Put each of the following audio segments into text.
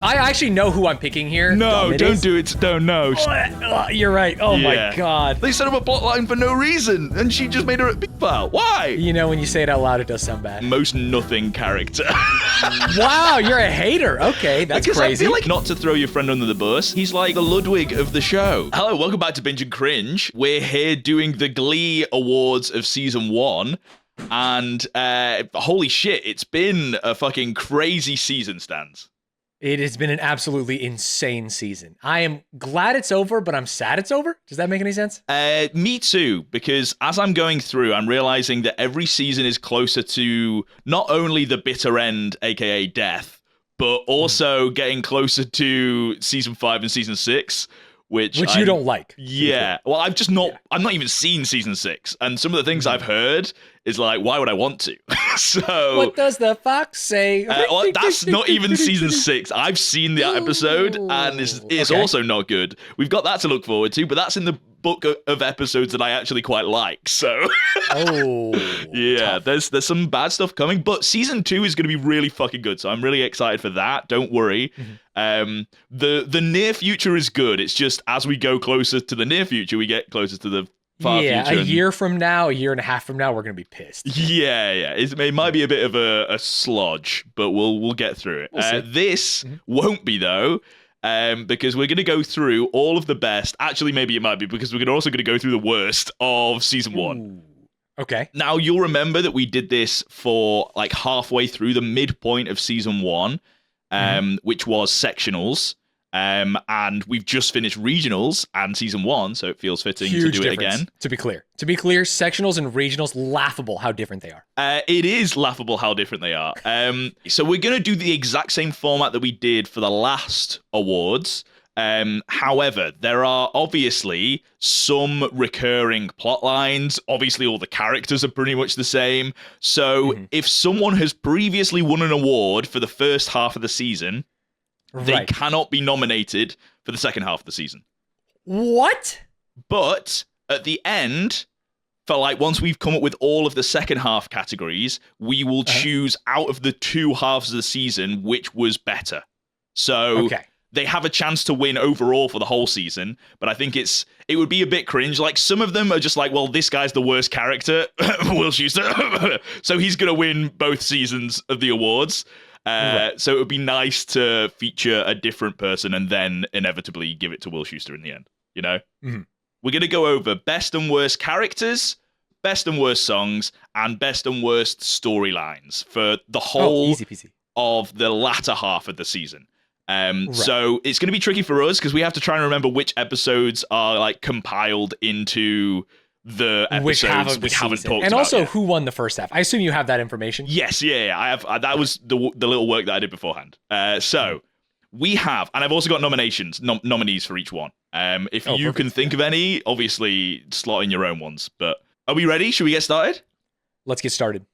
I actually know who I'm picking here. No, don't do it. Don't know. You're right. Oh my god. They set up a plotline for no reason, and she just made her a big pal. Why? You know, when you say it out loud, it does sound bad. Most nothing character. Wow, you're a hater. Okay, that's because crazy. I feel like, not to throw your friend under the bus, he's like the Ludwig of the show. Hello, welcome back to Binge Cringe. We're here doing the Glee Awards of Season 1. And holy shit, it's been a fucking crazy season, Stanz. It has been an absolutely insane season. I am glad it's over, but I'm sad it's over. Does that make any sense? Me too, because as I'm going through, I'm realizing that every season is closer to not only the bitter end, aka death, but also getting closer to season 5 and season 6. Which you don't like. Yeah. Well, I've not even seen season 6. And some of the things I've heard is like, why would I want to? So. What does the fox say? Well, that's not even season 6. I've seen that episode and it's also not good. We've got that to look forward to, but that's in the book of episodes that I actually quite like. So. Yeah, tough. There's some bad stuff coming, but season 2 is going to be really fucking good. So I'm really excited for that. Don't worry. The near future is good. It's just as we go closer to the near future, we get closer to the far future. Yeah, a year from now, a year and a half from now, we're gonna be pissed. Yeah. It might be a bit of a slodge, but we'll get through it. This won't be though, because we're gonna go through all of the best. Actually, maybe it might be because we're also gonna go through the worst of season 1. Ooh. Okay. Now you'll remember that we did this for like halfway through the midpoint of season 1. Which was sectionals, and we've just finished regionals and season 1, so it feels fitting to do it again. To be clear, sectionals and regionals, laughable how different they are. It is laughable how different they are. So we're going to do the exact same format that we did for the last awards. However, there are obviously some recurring plot lines. Obviously, all the characters are pretty much the same. So if someone has previously won an award for the first half of the season, they cannot be nominated for the second half of the season. What? But at the end, for like once we've come up with all of the second half categories, we will choose out of the 2 halves of the season which was better. So they have a chance to win overall for the whole season, but I think it would be a bit cringe. Like some of them are just like, well, this guy's the worst character, Will Schuester, so he's going to win both seasons of the awards. So it would be nice to feature a different person and then inevitably give it to Will Schuester in the end, you know? We're going to go over best and worst characters, best and worst songs, and best and worst storylines for the whole of the latter half of the season. So it's going to be tricky for us because we have to try and remember which episodes are like compiled into the episodes we haven't talked about. And also yet. Who won the first half. I assume you have that information. Yes, yeah. I have. That was the little work that I did beforehand. So we have, and I've also got nominees for each one. If you can think of any, obviously slot in your own ones. But are we ready? Should we get started? Let's get started.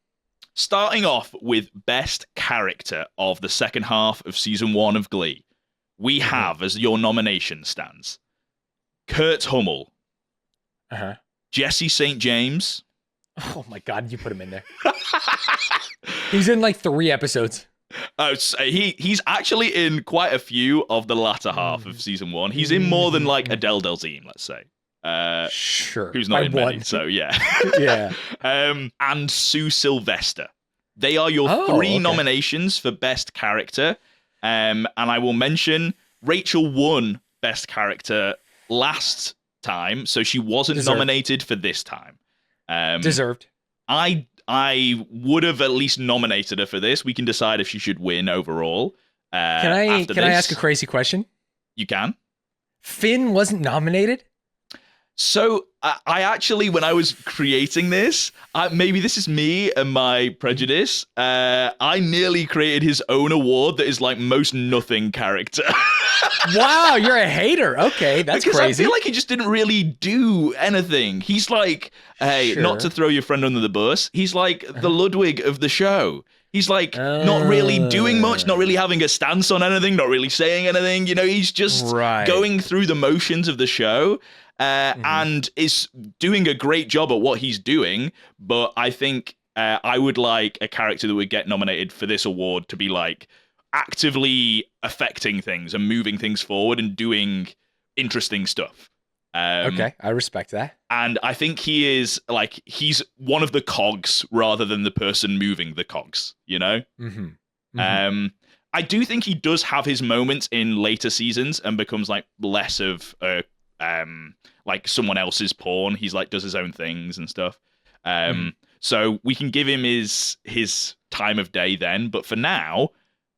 Starting off with best character of the second half of season 1 of Glee, we have as your nomination stands Kurt Hummel, Jesse St. James. Oh my God, you put him in there. He's in like 3 episodes. Oh, so he's actually in quite a few of the latter half of season 1. He's in more than like Adele Dazeem, let's say. Sure. Who's not in many, so yeah. Yeah. And Sue Sylvester. They are your 3 nominations for best character. And I will mention Rachel won best character last time, so she wasn't nominated for this time. Deserved. I would have at least nominated her for this. We can decide if she should win overall. Can I ask a crazy question? You can. Finn wasn't nominated? So I actually, when I was creating this, maybe this is me and my prejudice, I nearly created his own award that is like most nothing character. Wow, you're a hater. Okay, that's because crazy. I feel like he just didn't really do anything. He's like, hey, not to throw your friend under the bus, he's like the Ludwig of the show. He's like not really doing much, not really having a stance on anything, not really saying anything. You know, he's just going through the motions of the show. And is doing a great job at what he's doing, but I think I would like a character that would get nominated for this award to be like, actively affecting things and moving things forward and doing interesting stuff. Okay, I respect that. And I think he's one of the cogs rather than the person moving the cogs, you know? Mm-hmm. Mm-hmm. I do think he does have his moments in later seasons and becomes like less of like someone else's pawn. He's like does his own things and stuff. So we can give him his time of day then, but for now,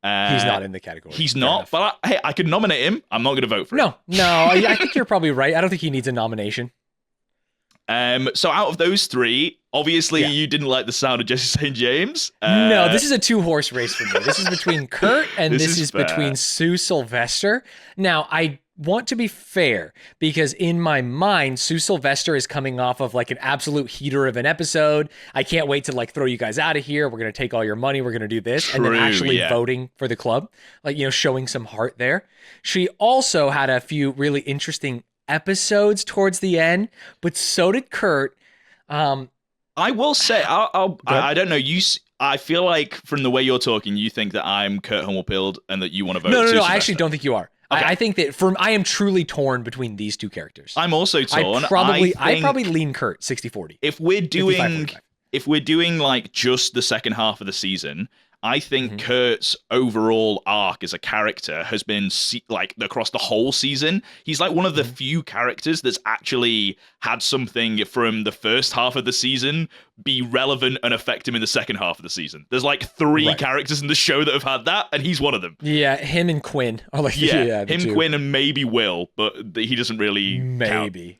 he's not in the category. He's not, but I could nominate him. I'm not going to vote for him. No, I think you're probably right. I don't think he needs a nomination. So out of those three, obviously you didn't like the sound of Jesse St. James. No, this is a 2-horse race for me. This is between Kurt and this is fair. between Sue Sylvester. Now, I want to be fair because in my mind, Sue Sylvester is coming off of like an absolute heater of an episode. I can't wait to like throw you guys out of here. We're going to take all your money. We're going to do this. And then actually voting for the club, like, you know, showing some heart there. She also had a few really interesting episodes towards the end, but so did Kurt. I will say, I don't know. I feel like from the way you're talking, you think that I'm Kurt Hummelpild and that you want to vote. No. I actually don't think you are. Okay. I think that I am truly torn between these two characters. I'm also torn. I probably lean Kurt 60-40. If we're doing like just the second half of the season, I think Kurt's overall arc as a character has been like across the whole season. He's like one of the few characters that's actually had something from the first half of the season be relevant and affect him in the second half of the season. There's like 3 characters in the show that have had that, and he's one of them. Yeah, him and Quinn are like him, two. Quinn, and maybe Will, but he doesn't really maybe.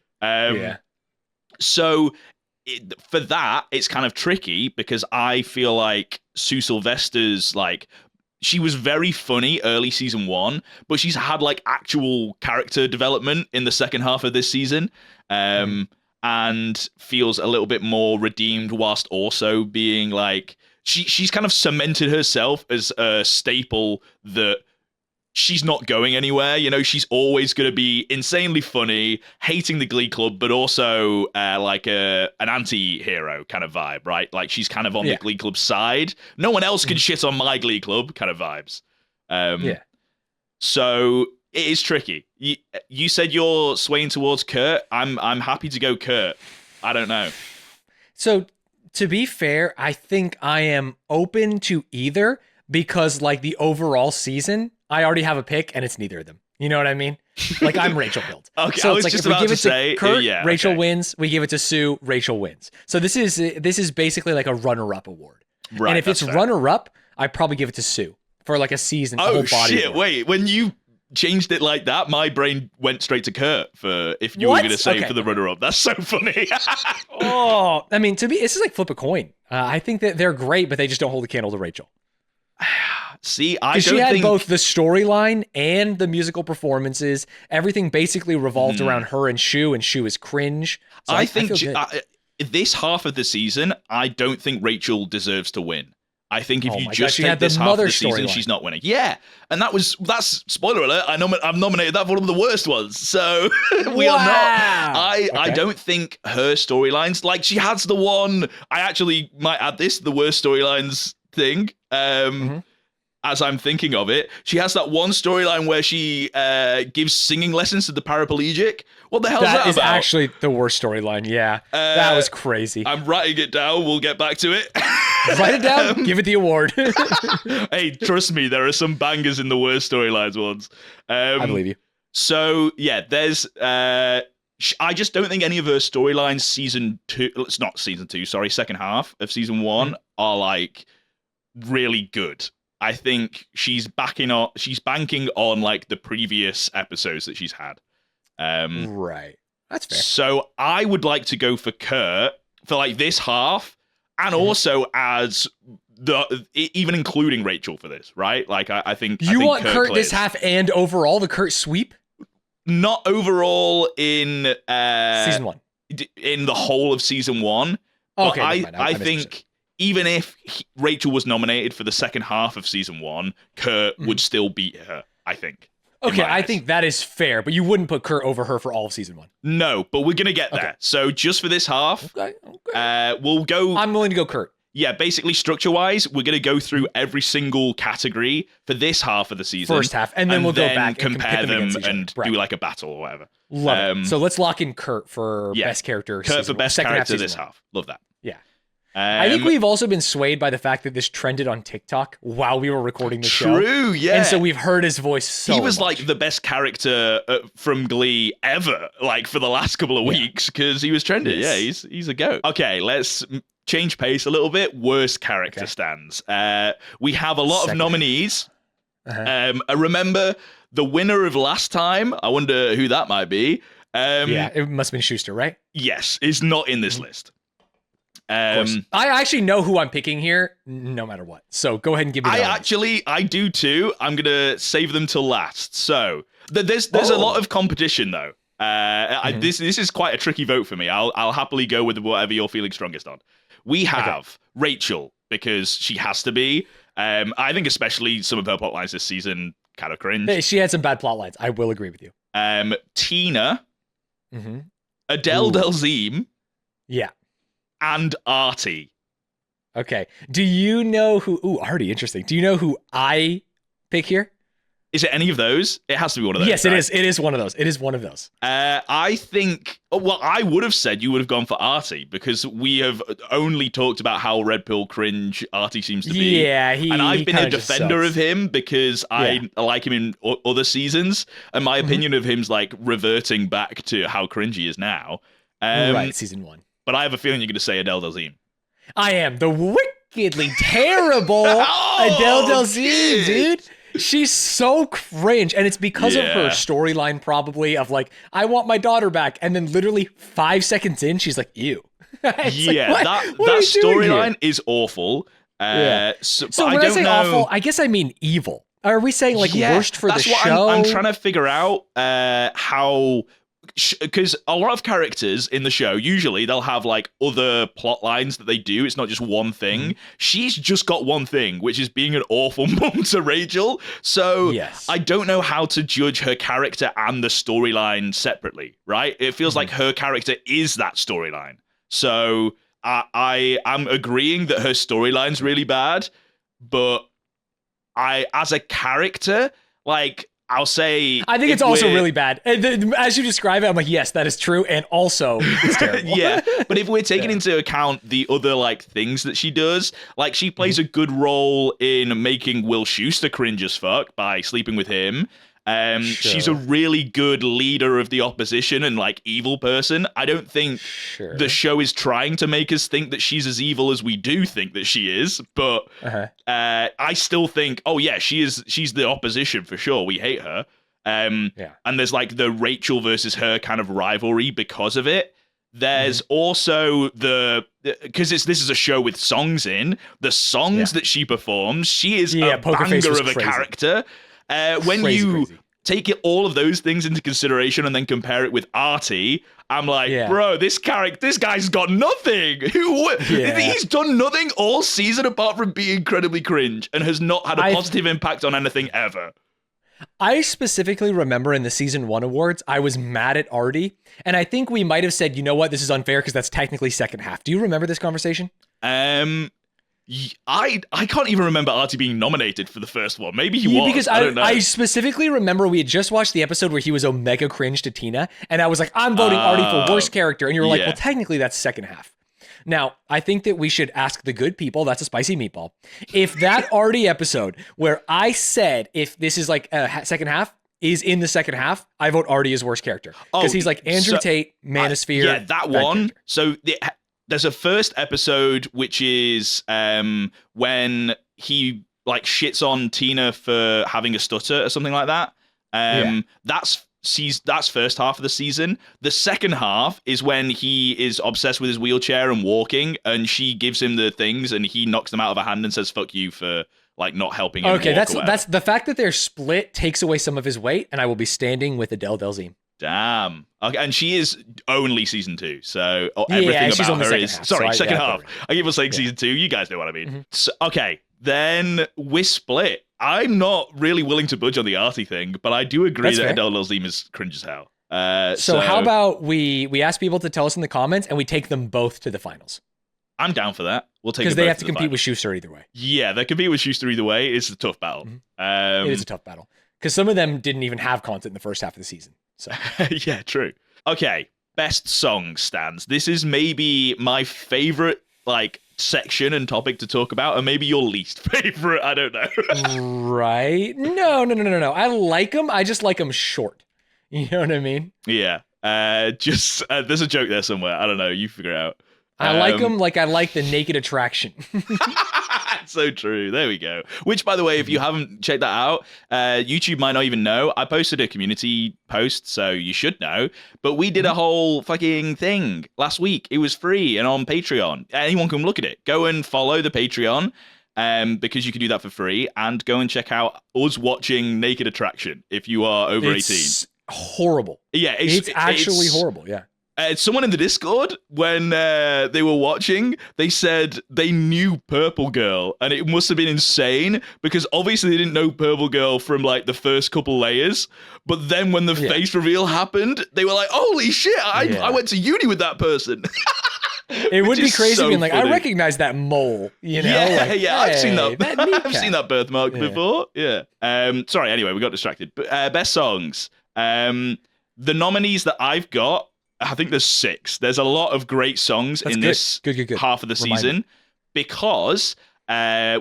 So for that, it's kind of tricky because I feel like Sue Sylvester's like she was very funny early season 1, but she's had like actual character development in the second half of this season, and feels a little bit more redeemed whilst also being like she's kind of cemented herself as a staple that she's not going anywhere. You know, she's always going to be insanely funny, hating the Glee Club, but also like an anti-hero kind of vibe, right? Like she's kind of on the Glee Club side. No one else can shit on my Glee Club kind of vibes. So it is tricky. You said you're swaying towards Kurt. I'm happy to go Kurt. I don't know. So to be fair, I think I am open to either because like the overall season, I already have a pick, and it's neither of them. You know what I mean? Like, I'm Rachel Build. Okay, so I was it's like just if we about give to it say, to Kurt, Rachel okay. wins. We give it to Sue, Rachel wins. So this is basically like a runner-up award. Right, and if it's fair. Runner-up, I'd probably give it to Sue for like a season. Oh, whole body shit. Wait, when you changed it like that, my brain went straight to Kurt for if you were going to say for the runner-up. That's so funny. Oh, I mean, this is like flip a coin. I think that they're great, but they just don't hold a candle to Rachel. See, I don't she had think both the storyline and the musical performances. Everything basically revolved around her and Shu is cringe. So I think this half of the season, I don't think Rachel deserves to win. I think if you just take this half of the season, she's not winning. Yeah, and that's spoiler alert. I've nominated that for one of the worst ones, so we are not. I don't think her storylines, like she has the one. I actually might add this the worst storylines thing. As I'm thinking of it, she has that one storyline where she gives singing lessons to the paraplegic. What the hell is that about? That is actually the worst storyline. Yeah, that was crazy. I'm writing it down. We'll get back to it. Write it down. Give it the award. Hey, trust me, there are some bangers in the worst storylines ones. I believe you. So yeah, there's. I just don't think any of her storylines second half of season 1 are like really good. I think she's banking on like the previous episodes that she's had. Right. That's fair. So I would like to go for Kurt for like this half, and also as even including Rachel for this, right? Like I think you want Kurt this half and overall the Kurt sweep. Not overall in season 1. In the whole of season 1. Okay, I think. Even if Rachel was nominated for the second half of season 1, Kurt would still beat her, I think. Okay, I think that is fair, but you wouldn't put Kurt over her for all of season 1. No, but we're going to get there. So just for this half, we'll go... I'm willing to go Kurt. Yeah, basically structure-wise, we're going to go through every single category for this half of the season. First half, and then we'll go back and compare them and do like a battle or whatever. Love it. So let's lock in Kurt for best character. Kurt for best character this half. Love that. Yeah. I think we've also been swayed by the fact that this trended on TikTok while we were recording the show. True, yeah. And so we've heard his voice so He was much. like the best character from Glee ever, like for the last couple of weeks, because he was trending. Yes. Yeah, he's a goat. Okay, let's change pace a little bit. Worst character stands. We have a lot of nominees. Remember the winner of last time? I wonder who that might be. Yeah, it must have been Schuster, right? Yes, is not in this list. I actually know who I'm picking here, no matter what. So go ahead and give me. I do too. I'm gonna save them till last. So there's a lot of competition though. This is quite a tricky vote for me. I'll happily go with whatever you're feeling strongest on. We have Rachel because she has to be. I think especially some of her plot lines this season kind of cringe. Hey, she had some bad plot lines. I will agree with you. Tina, Adele Dazeem, yeah, and Artie. Okay. Do you know who? Ooh, Artie, interesting. Do you know who I pick here? Is it any of those? It has to be one of those. Yes, right? it is. It is one of those. It is one of those. I think. Well, I would have said you would have gone for Artie because we have only talked about how red pill cringe Artie seems to be. Yeah, and I've been a defender of him because I like him in other seasons, and my opinion of him's like reverting back to how cringe he is now. Right, season 1. But I have a feeling you're going to say Adele Dazeem. I am the wickedly terrible Adele Dazeem, dude. She's so cringe, and it's because of her storyline, probably, of like, I want my daughter back, and then literally 5 seconds in, she's like, ew. That storyline is awful. So when I say awful, I guess I mean evil. Are we saying like worst for the show? That's what I'm trying to figure out how... Because a lot of characters in the show, usually they'll have like other plot lines that they do. It's not just one thing. She's just got one thing, which is being an awful mom to Rachel. So I don't know how to judge her character and the storyline separately, right? It feels like her character is that storyline. So I am agreeing that her storyline's really bad, but as a character, like... I'll say... I think it's also really bad. As you describe it, I'm like, yes, that is true. And also, it's terrible. Yeah. But if we're taking into account the other like things that she does, like she plays a good role in making Will Schuster cringe as fuck by sleeping with him. She's a really good leader of the opposition and like evil person. I don't think the show is trying to make us think that she's as evil as we do think that she is, but I still think, oh yeah, she's the opposition for sure. We hate her. And there's like the Rachel versus her kind of rivalry because of it. There's also because this is a show with songs in, the songs that she performs, she is a banger of a character. When you take all of those things into consideration and then compare it with Artie, I'm like, bro, this guy's got nothing. He's done nothing all season apart from being incredibly cringe and has not had a positive impact on anything ever. I specifically remember in the season 1 awards, I was mad at Artie, and I think we might have said, you know what, this is unfair because that's technically second half. Do you remember this conversation? I can't even remember Artie being nominated for the first one. Maybe he was. Because I don't know. I specifically remember we had just watched the episode where he was Omega cringe to Tina, and I was like, I'm voting Artie for worst character. And you were like, well, technically that's second half. Now, I think that we should ask the good people, that's a spicy meatball, if that Artie episode where I said if this is like a second half is in the second half, I vote Artie as worst character. Because he's like Andrew Tate, Manosphere. Yeah, that one. Character. So there's a first episode which is when he like shits on Tina for having a stutter or something like that. That's first half of the season. The second half is when he is obsessed with his wheelchair and walking, and she gives him the things, and he knocks them out of her hand and says "fuck you" for like not helping him. Okay, that's the fact that they're split takes away some of his weight, and I will be standing with Adele Dazeem. Damn. Okay, and she is only season 2, so everything about her is second half. I keep on saying season 2. You guys know what I mean. So, okay, then we're split. I'm not really willing to budge on the Artie thing, but I do agree that Adele Dazeem is cringe as hell. So how about we ask people to tell us in the comments, and we take them both to the finals? I'm down for that. We'll take because it they both have to to the compete final. with Schuster either way. Yeah, they compete with Schuster either way. It's a tough battle. It is a tough battle because some of them didn't even have content in the first half of the season. So yeah, true. Okay, best song stands. This is maybe my favorite like section and topic to talk about, and maybe your least favorite. I don't know. right? No. I like them. I just like them short. You know what I mean? Yeah. Just there's a joke there somewhere. I don't know. You figure it out. I like them like I like the naked attraction. So true. There we go. Which, by the way, if you haven't checked that out, YouTube might not even know. I posted a community post, so you should know. But we did a whole fucking thing last week. It was free and on Patreon. Anyone can look at it. Go and follow the Patreon, because you can do that for free. And go and check out us watching Naked Attraction if you are over 18. It's horrible. Yeah, it's actually horrible. Yeah. Someone in the Discord, when they were watching, they said they knew Purple Girl, and it must have been insane because obviously they didn't know Purple Girl from like the first couple layers. But then when the face reveal happened, they were like, "Holy shit! I went to uni with that person." It would be crazy being like, funny. I recognize that mole. You know? Yeah, like, yeah, I've seen that. kneecap. I've seen that birthmark before. Yeah. Sorry. Anyway, we got distracted. But best songs. The nominees that I've got. I think there's 6. There's a lot of great songs in this half of the season because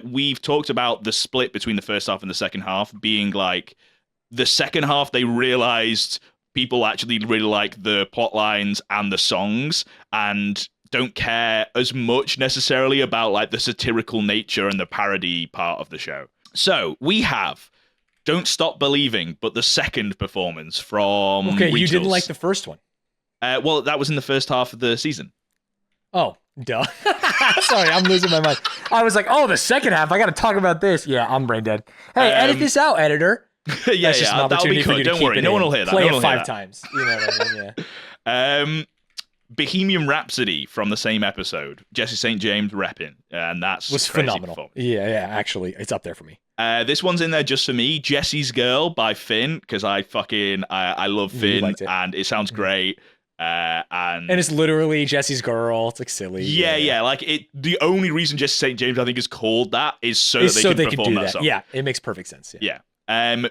we've talked about the split between the first half and the second half being like the second half they realized people actually really like the plot lines and the songs and don't care as much necessarily about like the satirical nature and the parody part of the show. So we have Don't Stop Believing, but the second performance from Okay, Regionals. you didn't like the first one. Well, that was in the first half of the season. Oh, duh. Sorry, I'm losing my mind. I was like, oh, the second half. I got to talk about this. Yeah, I'm brain dead. Hey, edit this out, editor. Yeah, That's just an that'll be opportunity for cut. you to Don't keep worry, it no one in. will hear that. Play No it one will hear 5 that. times. You know what I mean? Yeah. Bohemian Rhapsody from the same episode. Jesse St. James repping, and that's Was crazy phenomenal. performance. Yeah. Actually, it's up there for me. This one's in there just for me. Jesse's Girl by Finn, because I love Finn, liked it. and it sounds great. And it's literally Jesse's Girl. It's like silly. Yeah. Like it. The only reason Jesse St. James I think is called that is so It's that so they can they perform do that song. Yeah, it makes perfect sense. Yeah.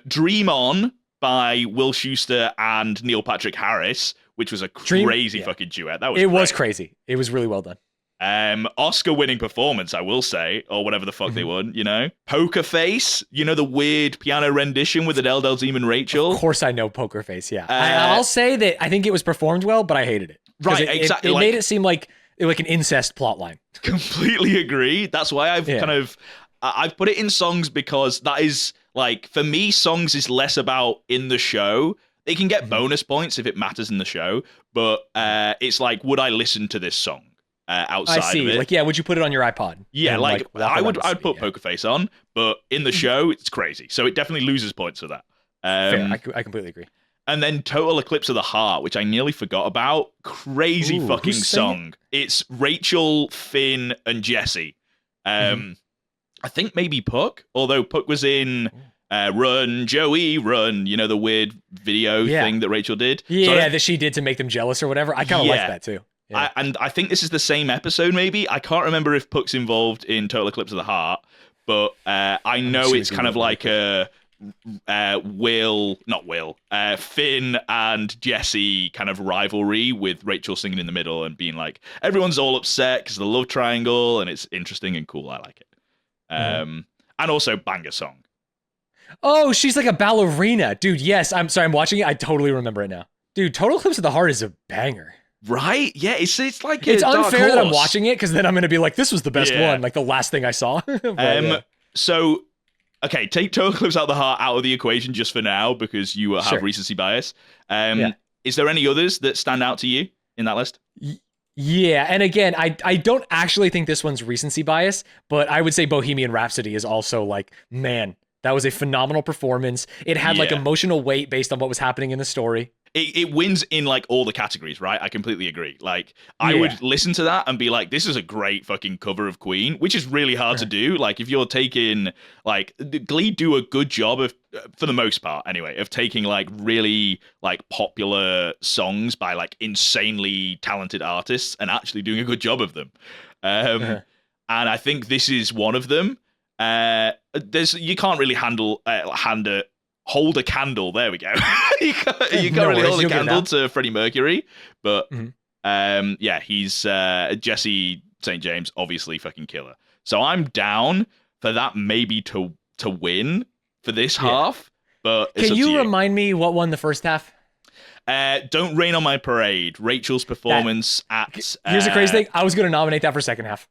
Dream On by Will Schuster and Neil Patrick Harris, which was a crazy fucking duet. That was It was crazy. It was really well done. Oscar-winning performance, I will say, or whatever the fuck they won, you know? Poker Face, you know, the weird piano rendition with Adele Dazeem and Rachel? Of course I know Poker Face, yeah. I'll say that I think it was performed well, but I hated it. Right, exactly. It made it seem like an incest plot line. Completely agree. That's why I've I've put it in songs because that is, like, for me, songs is less about in the show. They can get bonus points if it matters in the show, but it's like, would I listen to this song? Outside I see. of it. Like, yeah, would you put it on your iPod? Yeah, And, like I'd put yeah. Poker Face on, but in the show it's crazy. So it definitely loses points for that. Fair. I completely agree. And then Total Eclipse of the Heart, which I nearly forgot about. Crazy fucking who's singing song. It's Rachel, Finn, and Jesse. I think maybe Puck, although Puck was in Run, Joey, Run, you know, the weird video thing that Rachel did. Yeah, that she did to make them jealous or whatever. I kind of like that too. Yeah. I think this is the same episode, maybe. I can't remember if Puck's involved in Total Eclipse of the Heart, but I know it's kind of like a Finn and Jesse kind of rivalry with Rachel singing in the middle and being like, everyone's all upset because of the love triangle, and it's interesting and cool. I like it. And also banger song. Oh, she's like a ballerina. Dude, yes. I'm sorry, I'm watching it. I totally remember it now. Dude, Total Eclipse of the Heart is a banger. Right? Yeah, it's like it's dark unfair that I'm horse. watching it because then I'm going to be like, this was the best one, like the last thing I saw. But, So, okay, take Total Eclipse out of the Heart out of the equation just for now because you have recency bias. Is there any others that stand out to you in that list? Yeah, and again, I don't actually think this one's recency bias, but I would say Bohemian Rhapsody is also like, man, that was a phenomenal performance. It had like emotional weight based on what was happening in the story. It wins in like all the categories, right? I completely agree. Like I would listen to that and be like, this is a great fucking cover of Queen, which is really hard to do. Like if you're taking like Glee do a good job of, for the most part anyway, of taking like really like popular songs by like insanely talented artists and actually doing a good job of them. and I think this is one of them. You can't really hold a candle. There we go. you can't really hold a candle to Freddie Mercury, but yeah, he's Jesse St. James, obviously fucking killer. So I'm down for that maybe to win for this half. But it's can you remind me what won the first half? Don't Rain on My Parade. Rachel's performance at... Here's the crazy thing. I was going to nominate that for second half.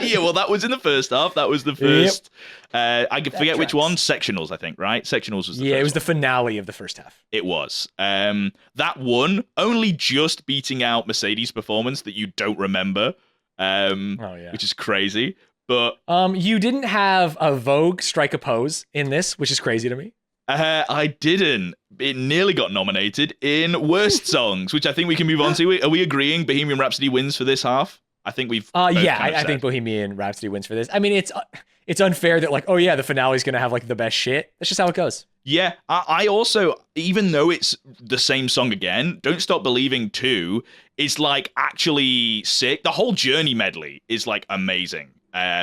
Yeah, well, that was in the first half. That was the first... I could forget which one. Sectionals, I think, right? Sectionals was the first it was one. the finale of the first half. It was. That one, only just beating out Mercedes' performance that you don't remember, which is crazy. But you didn't have a Vogue strike a pose in this, which is crazy to me. I didn't. It nearly got nominated in Worst Songs, which I think we can move on to. Are we agreeing Bohemian Rhapsody wins for this half? I think we've. I think Bohemian Rhapsody wins for this. I mean, it's unfair that the finale's gonna have the best shit. That's just how it goes. Yeah, I also, even though it's the same song again, Don't Stop Believing 2 is actually sick. The whole Journey medley is amazing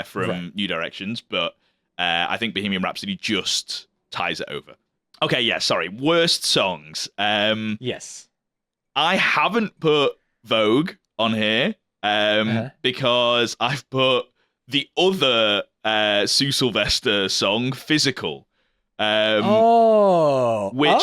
from New Directions, but I think Bohemian Rhapsody just ties it over. Okay, yeah, sorry. Worst songs. Yes. I haven't put Vogue on here because I've put the other Sue Sylvester song, Physical. Which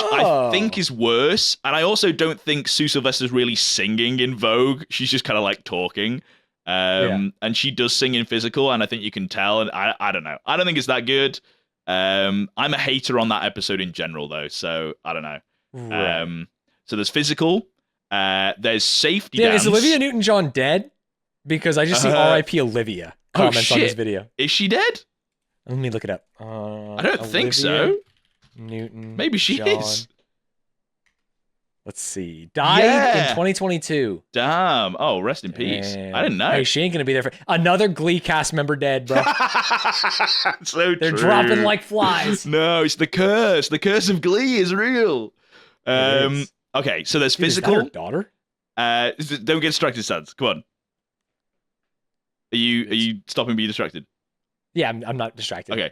I think is worse. And I also don't think Sue Sylvester's really singing in Vogue. She's just kind of talking. And she does sing in Physical, and I think you can tell. And I don't know. I don't think it's that good. I'm a hater on that episode in general, though, so I don't know. Right. So there's Physical. There's Safety Dance. Is Olivia Newton-John dead? Because I just see R.I.P. Olivia comments on this video. Is she dead? Let me look it up. I don't think so. Newton. Maybe she is. Let's see. Died in 2022. Damn. Oh, rest in peace. I didn't know. Hey, she ain't gonna be there for another Glee cast member dead, bro. So they're dropping like flies. No, it's the curse. The curse of Glee is real. Okay, so there's Physical. Is that her daughter? Don't get distracted, Stanz. Come on. Are you stopping being distracted? Yeah, I'm not distracted. Okay.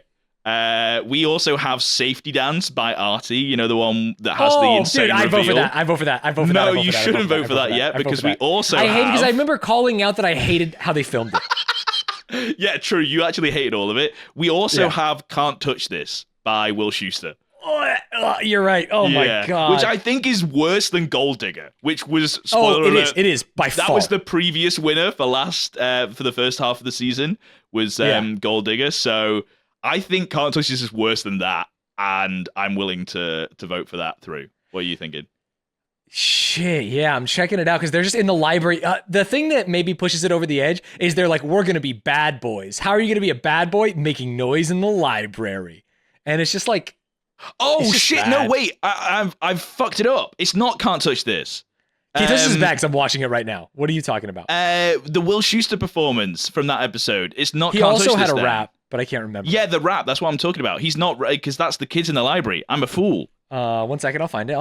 We also have Safety Dance by Artie, the one that has the insane reveal. I vote for that. I vote for that. No, you shouldn't vote for that yet, because we also I hate it because I remember calling out that I hated how they filmed it. Yeah, true. You actually hated all of it. We also have Can't Touch This by Will Schuster. Oh, you're right. Oh my God. Which I think is worse than Gold Digger, which was, spoiler alert, it is by far. That was the previous winner for the first half of the season was Gold Digger. So I think Can't Touch This is worse than that, and I'm willing to vote for that through. What are you thinking? Shit, yeah, I'm checking it out because they're just in the library. The thing that maybe pushes it over the edge is they're like, we're going to be bad boys. How are you going to be a bad boy? Making noise in the library. And it's just like... Oh, shit, bad. No, wait. I've fucked it up. It's not Can't Touch This. Can't Touch This is back because I'm watching it right now. What are you talking about? The Will Schuster performance from that episode. It's not Can't Touch This. He also had a then. rap, but I can't remember. Yeah, the rap. That's what I'm talking about. He's not... Because that's the kids in the library. I'm a fool. 1 second, I'll find it.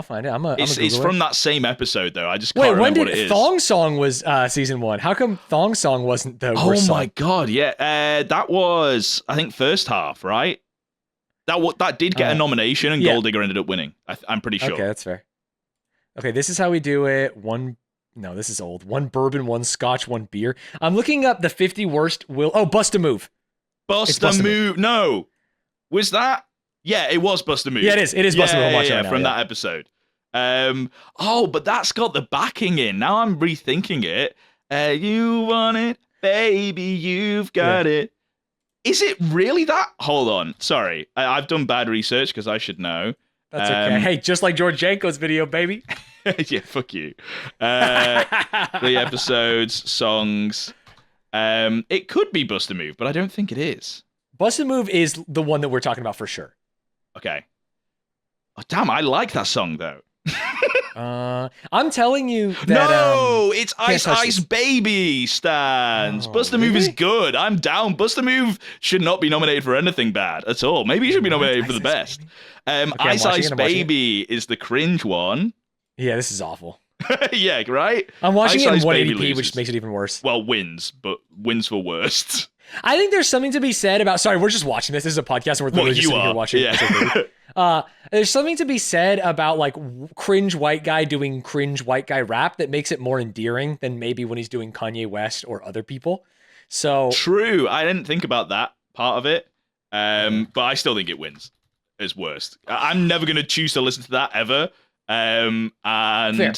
It's from that same episode, though. I just can't remember what it is. Thong Song was season 1? How come Thong Song wasn't the worst song? Oh my God, yeah. That was, I think, first half, right? That did get a nomination, and Gold Digger ended up winning. I'm pretty sure. Okay, that's fair. Okay, this is how we do it. No, this is old. 1 bourbon, 1 scotch, 1 beer. I'm looking up the 50 worst Bust a Move. Bust a Move. No. Was that? Yeah, it was Bust a Move. Yeah, it is. It is Bust a Move. I'm watching right now, from that episode. But that's got the backing in. Now I'm rethinking it. You want it, baby, you've got it. Is it really that? Hold on. Sorry. I've done bad research because I should know. That's okay. Hey, just like George Janko's video, baby. Yeah, fuck you. The episodes, songs. It could be Bust a Move, but I don't think it is. Bust a Move is the one that we're talking about for sure. Okay. Oh, damn, I like that song, though. I'm telling you that... No, it's Ice Ice Baby, Stanz. Bust a Move is good. I'm down. Bust a Move should not be nominated for anything bad at all. Maybe it should be nominated for the best. Ice Ice Baby is the cringe one. Yeah, this is awful. Yeah, right? I'm watching it in Ice Ice Baby 180p, loses. which makes it even worse. Well, wins, but wins for worst. I think there's something to be said about. Sorry, we're just watching this. This is a podcast, and we're literally just sitting here watching. Yeah. There's something to be said about like cringe white guy doing cringe white guy rap that makes it more endearing than maybe when he's doing Kanye West or other people. So True. I didn't think about that part of it. But I still think it wins as worst. I'm never going to choose to listen to that ever. And fair.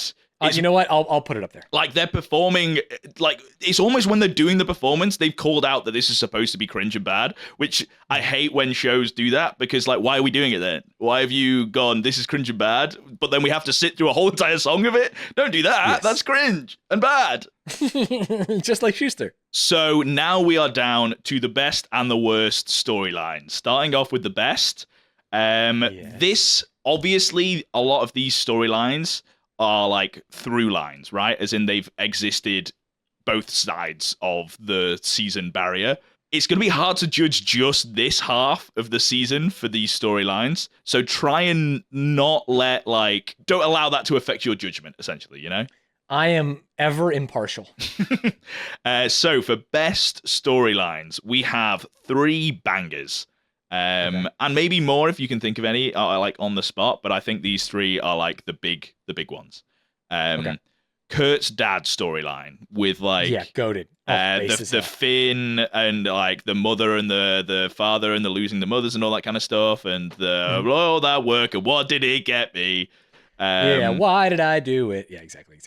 You know what? I'll put it up there. Like they're performing, like it's almost when they're doing the performance, they've called out that this is supposed to be cringe and bad, which I hate when shows do that because like, why are we doing it then? Why have you gone, this is cringe and bad, but then we have to sit through a whole entire song of it? Don't do that. Yes. That's cringe and bad. Just like Schuster. So now we are down to the best and the worst storylines. Starting off with the best. This, obviously, a lot of these storylines are like through lines, right? As in they've existed both sides of the season barrier. It's going to be hard to judge just this half of the season for these storylines. So try and not don't allow that to affect your judgment, essentially, you know? I am ever impartial. So for best storylines, we have 3 bangers. And maybe more if you can think of any, like on the spot. But I think these 3 are like the big ones. Kurt's dad storyline with like goated. The Finn and like the mother and the father and the losing the mothers and all that kind of stuff and the that worker, what did he get me? Why did I do it? Yeah, exactly.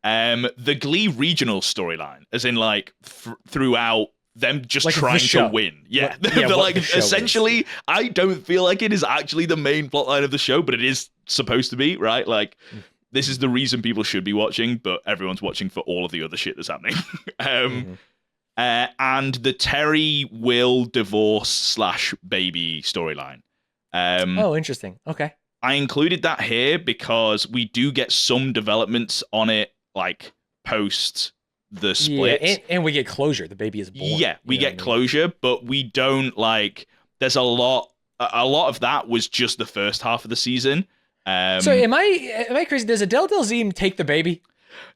The Glee regional storyline, as in like throughout them just like trying to win. Yeah, they're like essentially. I don't feel like it is actually the main plotline of the show, but it is supposed to be, right? Like this is the reason people should be watching, but everyone's watching for all of the other shit that's happening. And the Terry Will divorce / baby storyline. Interesting. Okay. I included that here because we do get some developments on it, like post the split. Yeah, and we get closure. The baby is born. Yeah, we get closure, but we don't like. There's a lot of that was just the first half of the season. So am I crazy? Does Adele Dazeem take the baby?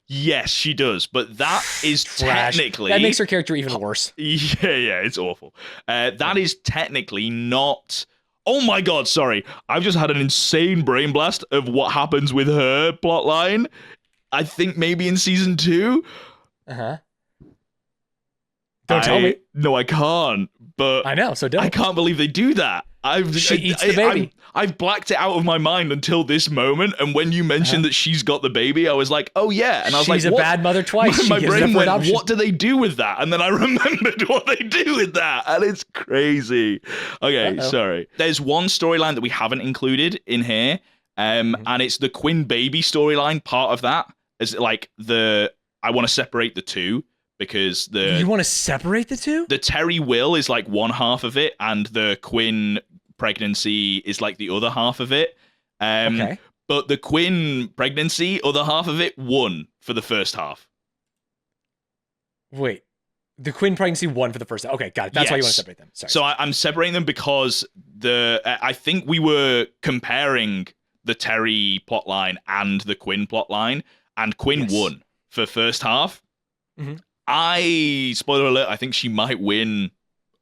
Yes, she does, but that is technically that makes her character even worse. Yeah, it's awful. That is technically not. Oh my god, sorry. I've just had an insane brain blast of what happens with her plotline. I think maybe in season 2. Don't tell me. No, I can't. But I know, so don't. I can't believe they do that. She eats the baby. I've blacked it out of my mind until this moment. And when you mentioned that she's got the baby, I was like, oh yeah. And I was she's a bad mother twice. My brain went, what do they do with that? And then I remembered what they do with that. And it's crazy. Okay, sorry. There's one storyline that we haven't included in here. And it's the Quinn baby storyline. Part of that is like I want to separate the two. Because you want to separate the two? The Terry Will is like one half of it, and the Quinn pregnancy is like the other half of it. Okay. But the Quinn pregnancy, other half of it, won for the first half. Wait, the Quinn pregnancy won for the first half. Okay, got it. That's why you want to separate them. Sorry. So I'm separating them because I think we were comparing the Terry plotline and the Quinn plotline, and Quinn won for first half. Spoiler alert, I think she might win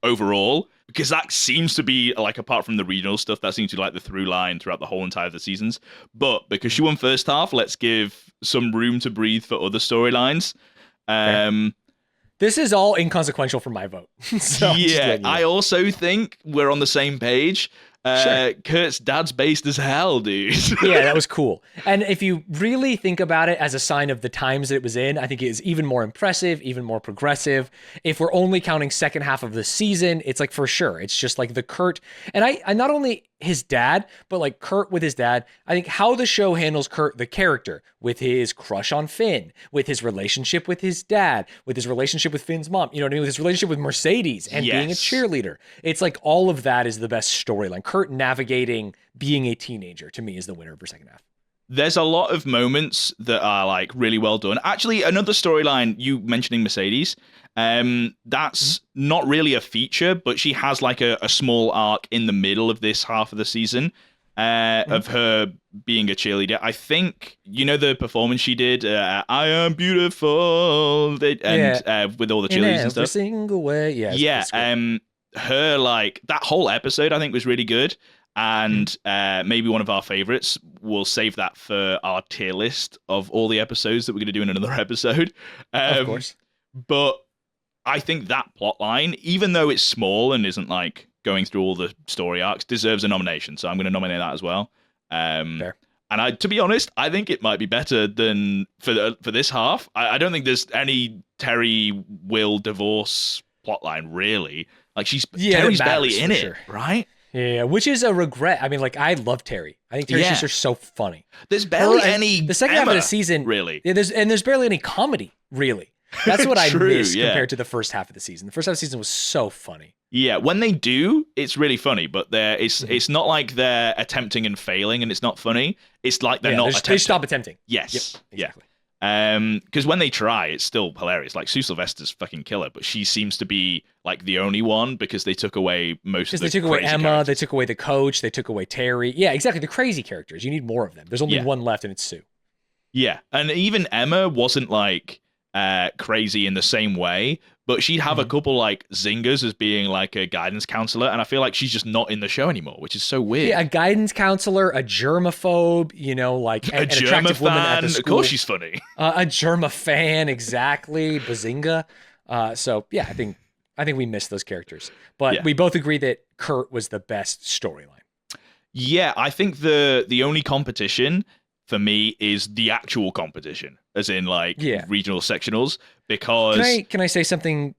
overall because that seems to be like, apart from the regional stuff, that seems to be like the through line throughout the whole entire of the seasons. But because she won first half, let's give some room to breathe for other storylines. This is all inconsequential for my vote. So yeah, I also think we're on the same page. Sure. Kurt's dad's based as hell, dude. Yeah, that was cool. And if you really think about it as a sign of the times that it was in, I think it is even more impressive, even more progressive. If we're only counting second half of the season, it's like for sure. It's just like the Kurt. And I not only his dad, but like Kurt with his dad, I think how the show handles Kurt, the character, with his crush on Finn, with his relationship with his dad, with his relationship with Finn's mom, you know what I mean? With his relationship with Mercedes and being a cheerleader. It's like all of that is the best storyline. Kurt navigating being a teenager, to me, is the winner for second half. There's a lot of moments that are like really well done. Actually, another storyline, you mentioning Mercedes, that's not really a feature, but she has like a small arc in the middle of this half of the season. of her being a cheerleader. I think, the performance she did, I am beautiful, with all the In cheerleaders and every stuff. single way. Yeah. Yeah, It's great. her, like, that whole episode I think was really good. And maybe one of our favorites. We'll save that for our tier list of all the episodes that we're going to do in another episode. Of course. But I think that plot line, even though it's small and isn't like going through all the story arcs, deserves a nomination. So I'm going to nominate that as well. Fair. And to be honest, I think it might be better than for this half. I don't think there's any Terry Will divorce plotline really. Like Terry's barely in it, right? Yeah, which is a regret. I mean, like, I love Terry. I think Terry's just so funny. There's barely any the second half of the season, really. Yeah, there's barely any comedy, really. That's what I miss yeah. compared to the first half of the season. The first half of the season was so funny. Yeah, when they do, it's really funny, but it's not like they're attempting and failing and it's not funny. It's like they're not attempting. They stop attempting. Yes. Yep, exactly. Because when they try, it's still hilarious. Like, Sue Sylvester's fucking killer, but she seems to be like the only one because they took away most of the Because they took away Emma, characters. they took away the coach, they took away Terry. Yeah, exactly. The crazy characters. You need more of them. There's only one left, and it's Sue. Yeah, and even Emma wasn't like crazy in the same way, but she'd have a couple like zingers as being like a guidance counselor, and I feel like she's just not in the show anymore, which is so weird. Yeah, a guidance counselor, a germaphobe, like an attractive woman at the school. Of course she's funny. A germa fan, exactly. Bazinga. So yeah, I think we missed those characters, but we both agree that Kurt was the best storyline. Yeah, I think the only competition for me is the actual competition, as in like regional sectionals, because can I say something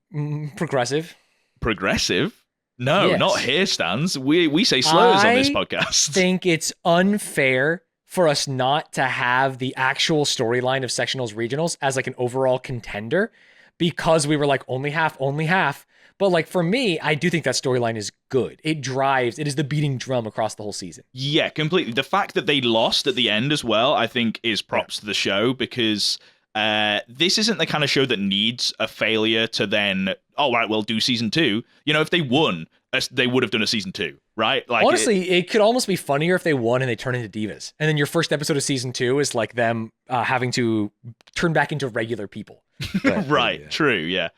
progressive? Progressive? No, not here, Stanz. We say slurs on this podcast. I think it's unfair for us not to have the actual storyline of sectionals regionals as like an overall contender, because we were like only half. But like for me, I do think that storyline is good. It is the beating drum across the whole season. Yeah, completely. The fact that they lost at the end as well, I think is props to the show, because this isn't the kind of show that needs a failure to then, we'll do season 2. If they won, they would have done a season 2, right? Like, honestly, it could almost be funnier if they won and they turn into divas. And then your first episode of season 2 is like them having to turn back into regular people. But, right, true, yeah.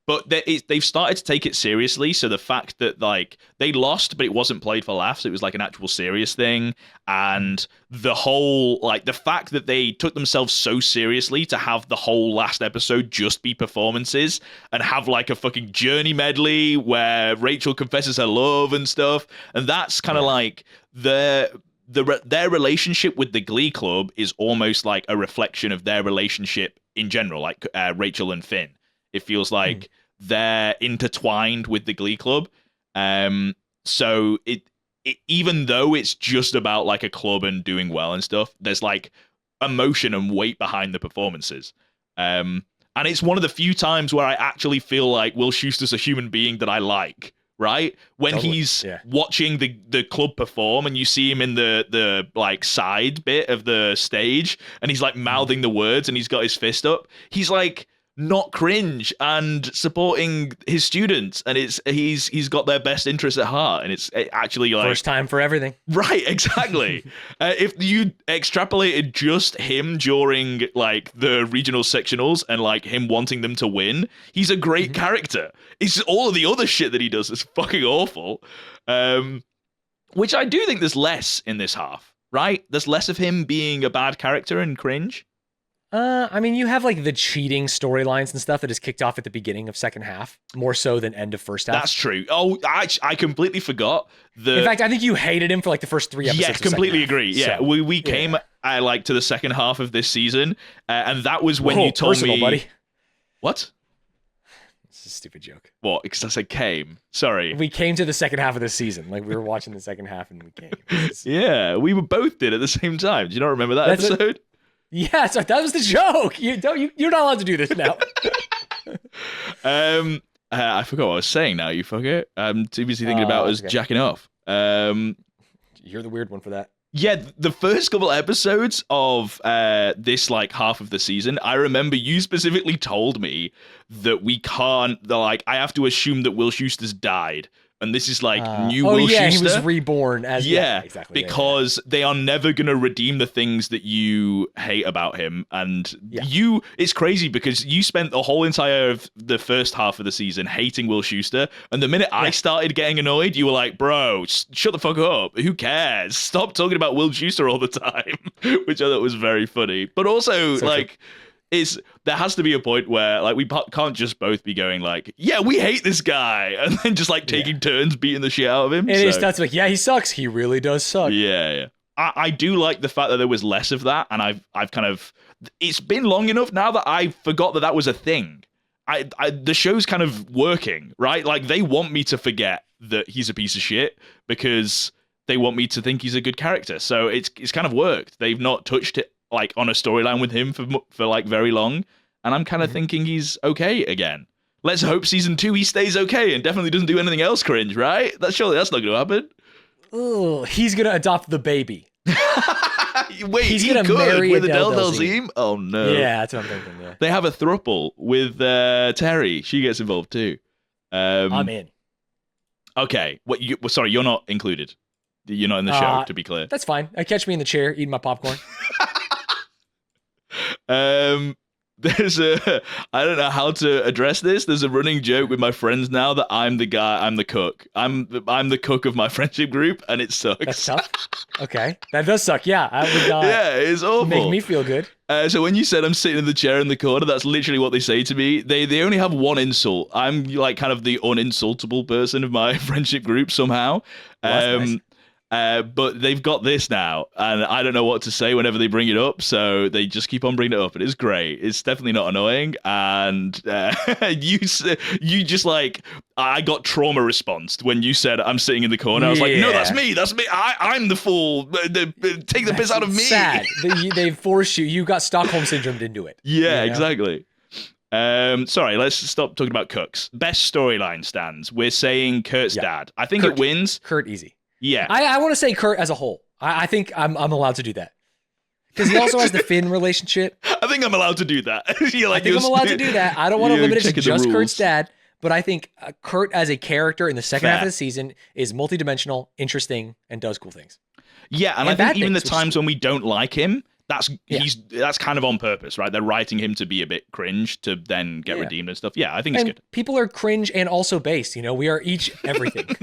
But they've started to take it seriously. So the fact that like they lost, but it wasn't played for laughs, it was like an actual serious thing. And the whole the fact that they took themselves so seriously to have the whole last episode just be performances and have like a fucking journey medley where Rachel confesses her love and stuff. And that's kind of like their relationship with the Glee Club is almost like a reflection of their relationship in general, like Rachel and Finn. It feels like they're intertwined with the Glee Club. So it even though it's just about like a club and doing well and stuff, there's like emotion and weight behind the performances. And it's one of the few times where I actually feel like Will Schuester's a human being that I like. Right? When he's watching the club perform and you see him in the like side bit of the stage and he's like mouthing the words and he's got his fist up, he's like not cringe and supporting his students, and he's got their best interests at heart, and it's actually like first time for everything. Right, exactly. If you extrapolated just him during like the regional sectionals and like him wanting them to win, he's a great character. It's just all of the other shit that he does is fucking awful. Which I do think there's less in this half, right? There's less of him being a bad character and cringe. I mean, you have like the cheating storylines and stuff that is kicked off at the beginning of second half, more so than end of first half. That's true. Oh, I completely forgot. In fact, I think you hated him for like the first 3 episodes. Yeah, completely agree. Yeah, so, we came like to the second half of this season, and that was when you told me, buddy. What? It's a stupid joke. What? Because I said came. Sorry. We came to the second half of the season. Like we were watching the second half and we came. Yeah, we both did at the same time. Do you not remember that episode? Yeah, so that was the joke. You're not allowed to do this now. I forgot what I was saying now, you fucker. I'm too busy thinking about us jacking off. You're the weird one for that. Yeah, the first couple episodes of this like half of the season, I remember you specifically told me that we can't, I have to assume that Will Schuester's died and this is like new Will Schuster. Schuster. He was reborn as exactly. Because they are never going to redeem the things that you hate about him. And it's crazy because you spent the whole entire of the first half of the season hating Will Schuster. And the minute I started getting annoyed, you were like, bro, shut the fuck up. Who cares? Stop talking about Will Schuster all the time, which I thought was very funny. But also, there has to be a point where like we can't just both be going like, yeah, we hate this guy, and then just like taking turns beating the shit out of him. That's like, yeah, he sucks. He really does suck. Yeah. I do like the fact that there was less of that, and I've kind of, it's been long enough now that I forgot that was a thing. The show's kind of working, right? Like they want me to forget that he's a piece of shit because they want me to think he's a good character. So it's kind of worked. They've not touched it like on a storyline with him for like very long, and I'm kind of thinking he's okay again. Let's hope season 2 he stays okay and definitely doesn't do anything else cringe, right? Surely that's not going to happen. Oh, he's gonna adopt the baby. Wait, he's gonna marry with Adele Adele Dazeem? Oh no. Yeah, that's what I'm thinking. Yeah, they have a throuple with Terry. She gets involved too. I'm in. Okay, sorry, you're not included. You're not in the show, to be clear. That's fine. Catch me in the chair eating my popcorn. There's I don't know how to address this. There's a running joke with my friends now that I'm the cook. I'm the cook of my friendship group, and it sucks. That's tough. Okay, that does suck. Yeah, I would not. Yeah, it's awful. Make me feel good. So when you said I'm sitting in the chair in the corner, that's literally what they say to me. They only have one insult. I'm like kind of the uninsultable person of my friendship group somehow. Well, that's nice. But they've got this now, and I don't know what to say whenever they bring it up, so they just keep on bringing it up, and it's great. It's definitely not annoying, and you just like, I got trauma response when you said I'm sitting in the corner. I was like, no, that's me. I'm the fool. Take the piss out of me. Sad. They force you. You got Stockholm syndrome into it. Yeah, exactly. Sorry, let's stop talking about cooks. Best storyline stands. We're saying Kurt's dad. I think it wins. Kurt easy. Yeah. I want to say Kurt as a whole. I think I'm allowed to do that. Because he also has the Finn relationship. I think I'm allowed to do that. I think I'm allowed to do that. I don't want to limit it to just Kurt's dad, but I think Kurt as a character in the second half of the season is multidimensional, interesting, and does cool things. Yeah, and I think even the times when we don't like him, that's kind of on purpose, right? They're writing him to be a bit cringe to then get redeemed and stuff. Yeah, I think it's good. People are cringe and also based. You know, we are each everything.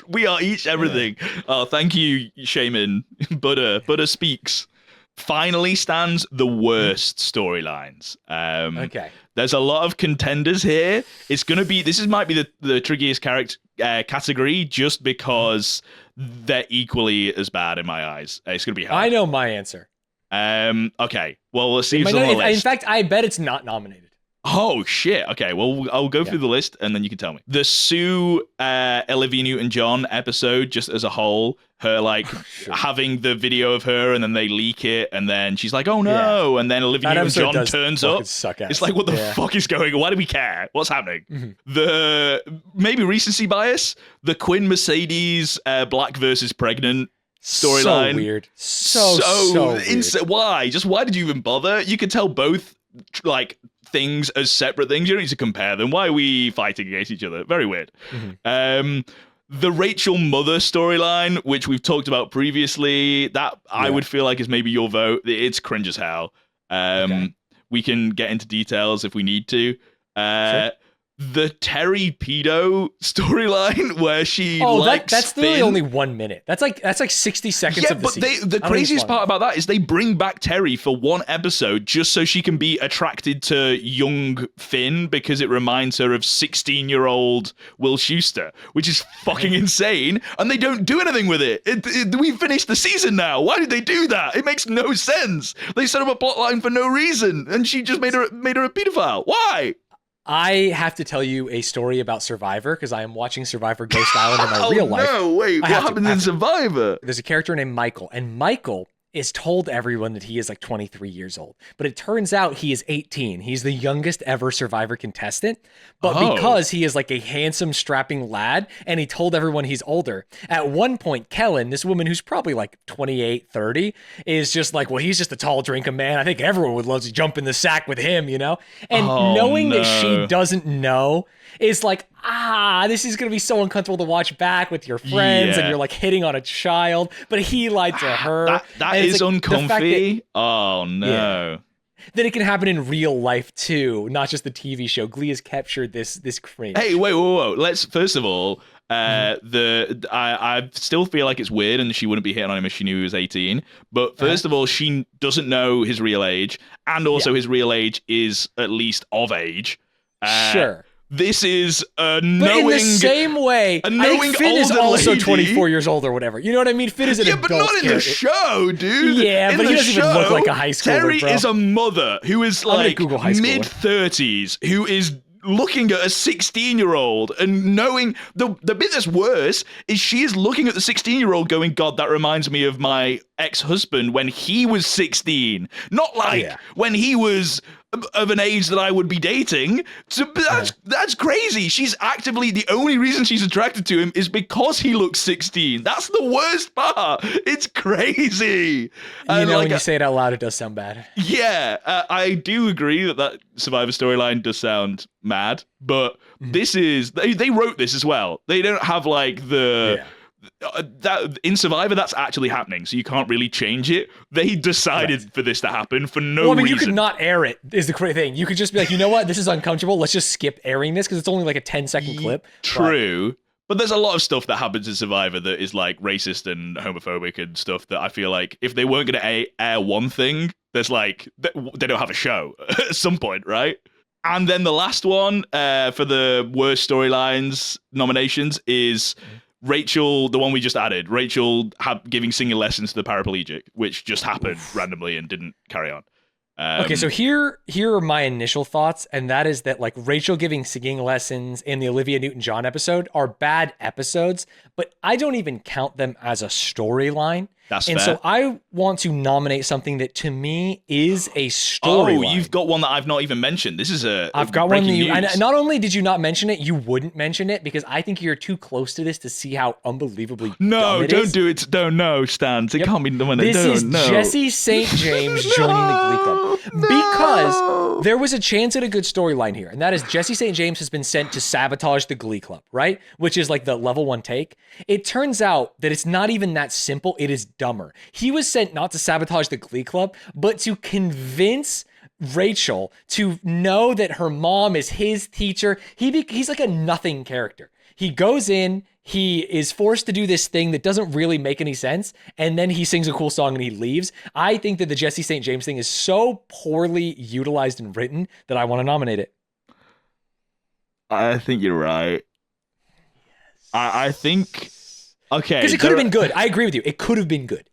We are each everything. Oh, thank you, Shaman. Butter speaks. Finally stands the worst storylines. Okay. There's a lot of contenders here. This might be the trickiest category just because they're equally as bad in my eyes. It's going to be hard. I know my answer. Okay. Well, let's see. In fact, I bet it's not nominated. Oh shit. Okay. Well, I'll go through the list and then you can tell me. The Sue, Olivia Newton-John episode, just as a whole, her like having the video of her and then they leak it and then she's like, oh no, and then Olivia Newton-John turns up. It's like, what the fuck is going on? Why do we care? What's happening? Mm-hmm. The maybe recency bias. The Quinn Mercedes black versus pregnant storyline. So weird. So weird. Why did you even bother? You could tell both like things as separate things. You don't need to compare them. Why are we fighting against each other? Very weird. Mm-hmm. The Rachel mother storyline, which we've talked about previously, that I would feel like is maybe your vote. It's cringe as hell. We can get into details if we need to. Sure. The Terry pedo storyline where she likes that's literally only 1 minute. That's like 60 seconds of the season. The craziest part about that is they bring back Terry for one episode just so she can be attracted to young Finn because it reminds her of 16-year-old Will Schuster, which is fucking insane. And they don't do anything with it. We finished the season now. Why did they do that? It makes no sense. They set up a plotline for no reason, and she just made her a pedophile. Why? I have to tell you a story about Survivor because I am watching Survivor Ghost Island in my real life. No, wait, what happened in Survivor? There's a character named Michael, and Michael is told everyone that he is like 23 years old. But it turns out he is 18. He's the youngest ever Survivor contestant. But because he is like a handsome, strapping lad, and he told everyone he's older, at one point, Kellen, this woman who's probably like 28, 30, is just like, well, he's just a tall drink of man. I think everyone would love to jump in the sack with him, you know? And knowing that she doesn't know is like, this is going to be so uncomfortable to watch back with your friends and you're like hitting on a child, but he lied to her. That is like, uncomfy. Oh, no. Yeah. Then it can happen in real life too, not just the TV show. Glee has captured this cringe. Hey, wait. Let's first of all, I still feel like it's weird, and she wouldn't be hitting on him if she knew he was 18. But first of all, she doesn't know his real age, and also his real age is at least of age. Sure. This is a knowing. But in the same way, I think Finn is also lady. 24 years old or whatever. You know what I mean? Finn is an adult. Yeah, but not in the show, dude. Yeah, but he doesn't even look like a high schooler, Terry bro. is a mother who is like mid-30s, who is looking at a 16-year-old and knowing the bit that's worse is she is looking at the 16-year-old going, God, that reminds me of my ex-husband when he was 16. Not like when he was of an age that I would be dating. So that's crazy. She's actively, the only reason she's attracted to him is because he looks 16. That's the worst part. It's crazy. You know, when you say it out loud, it does sound bad. Yeah, I do agree that Survivor storyline does sound mad, but this is, they wrote this as well. They don't have like the... that in Survivor, that's actually happening, so you can't really change it. They decided for this to happen for no reason. You could not air it, is the great thing. You could just be like, you know what, this is uncomfortable, let's just skip airing this, because it's only like a 10-second clip. True. But there's a lot of stuff that happens in Survivor that is like racist and homophobic and stuff that I feel like if they weren't going to air one thing, there's like, they don't have a show at some point, right? And then the last one for the worst storylines nominations is... Rachel, the one we just added, Rachel giving singing lessons to the paraplegic, which just happened randomly and didn't carry on. Okay, so here are my initial thoughts, and that is that like Rachel giving singing lessons in the Olivia Newton-John episode are bad episodes, but I don't even count them as a storyline. That's and fair. So I want to nominate something that to me is a storyline. Oh, you've got one that I've not even mentioned. This is I've got one that you, and not only did you not mention it, you wouldn't mention it because I think you're too close to this to see how unbelievably dumb it don't is. do it. Don't know, Stanz. It can't be the one. This is Jesse St. James joining the Glee Club because there was a chance at a good storyline here, and that is Jesse St. James has been sent to sabotage the Glee Club, right? Which is like the level 1 take. It turns out that it's not even that simple. It is dumber. He was sent not to sabotage the Glee Club, but to convince Rachel to know that her mom is his teacher. He's like a nothing character. He goes in, he is forced to do this thing that doesn't really make any sense, and then he sings a cool song and he leaves. I think that the Jesse St. James thing is so poorly utilized and written that I want to nominate it. I think you're right. Yes. I think... Okay. Because it could have been good. I agree with you. It could have been good.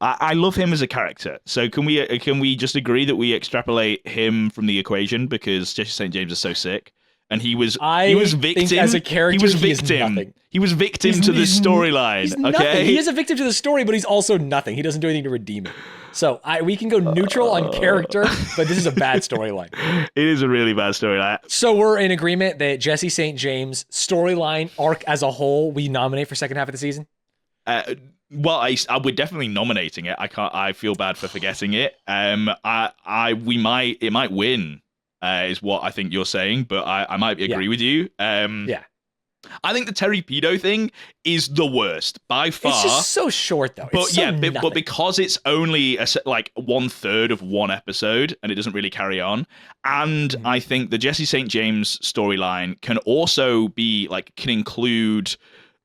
I love him as a character. So can we just agree that we extrapolate him from the equation because Jesse St. James is so sick, and he was victim as a character. He was victim. He was victim to the storyline. Okay, he is a victim to the story, but he's also nothing. He doesn't do anything to redeem it. So we can go neutral on character, but this is a bad storyline. It is a really bad storyline. So we're in agreement that Jesse St. James storyline arc as a whole we nominate for second half of the season. Well, we're definitely nominating it. I feel bad for forgetting it. It might win, is what I think you're saying, but I might agree with you. Yeah. I think the Terry Pedo thing is the worst by far. It's just so short though. But because it's only like 1/3 of one episode and it doesn't really carry on. And I think the Jesse St. James storyline can also can include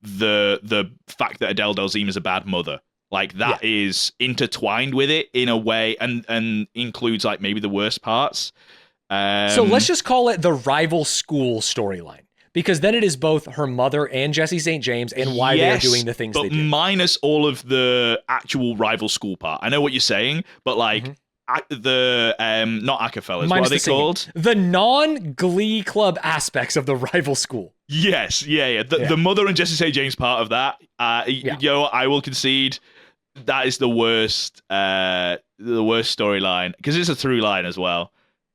the fact that Adele Dazeem is a bad mother. Like that is intertwined with it in a way and includes like maybe the worst parts. So let's just call it the rival school storyline. Because then it is both her mother and Jesse St. James and why they're doing the things they do. Minus all of the actual rival school part. I know what you're saying, but like the not Acapellas, what are they called? The non-Glee Club aspects of the rival school. Yes, yeah. The mother and Jesse St. James part of that. I will concede that is the worst storyline because it's a through line as well.